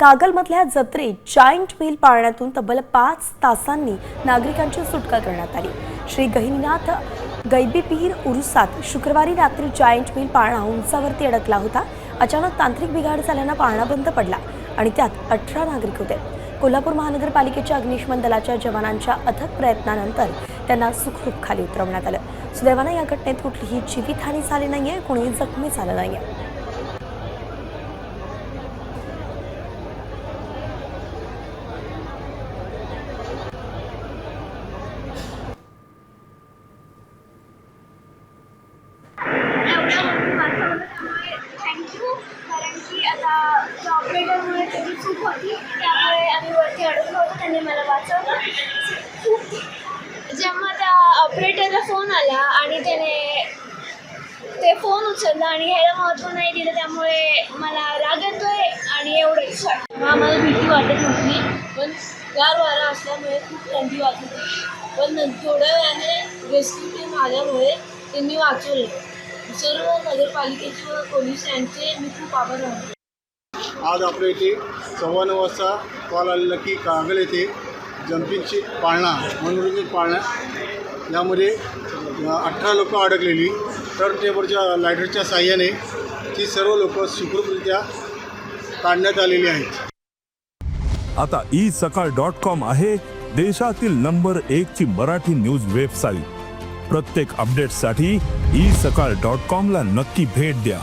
कागलमधल्या जत्रेत giant wheel पाळण्यातून तब्बल 5 तासांनी नागरिकांची सुटका करण्यात आली। श्री गहिनीनाथ गैबीपीर उरुसात शुक्रवारी रात्री जायंट व्हील पाळणा उंचावरती अडकला होता। अचानक तांत्रिक बिघाड झाल्याने पाळणा बंद पडला आणि त्यात 18 नागरिक होते। कोल्हापूर महानगरपालिकेच्या अग्निशमन दलाच्या जवानांच्या अथक प्रयत्नानंतर त्यांना सुखरूप खाली उतरवण्यात आलं। सुदैवाने या घटनेत कुठलीही जीवितहानी झाली नाहीये, कोणीही जखमी झालं नाहीये। थँक्यू, कारण की आता ऑपरेटरमुळे त्याची चूक होती, त्यामुळे आम्ही वरती अडकलो होतो, त्यांनी मला वाचवलं। जेव्हा त्या ऑपरेटरला फोन आला आणि त्याने ते फोन उचलला आणि ह्याला महत्त्व नाही दिलं, त्यामुळे मला राग येतोय आणि एवढंच। आम्हाला भीती वाटत नव्हती, पण गार वारा असल्यामुळे खूप थंडी वाटत होती, पण थोड्या वेळाने रेस्क्यू टीम आल्यामुळे त्यांनी वाचवलं। सर्व नगरपालिकेचे व पोलीस यांचे मी खूप आभार मानतो। आज आपल्या इथे 9:15 वाजता कॉल आलेला की कागल येथे जंपिंगची पाळणा मनोरंजन पाळणा यामध्ये 18 लोक अडकलेली, टर्न टेबलच्या लायडरच्या साहाय्याने ती सर्व लोक सुखरूपरित्या काढण्यात आलेली आहेत। आता isakal.com आहे देशातील नंबर 1 ची मराठी न्यूज वेबसाईट। प्रत्येक अपडेटसाठी isakal.com ला नक्की भेट द्या।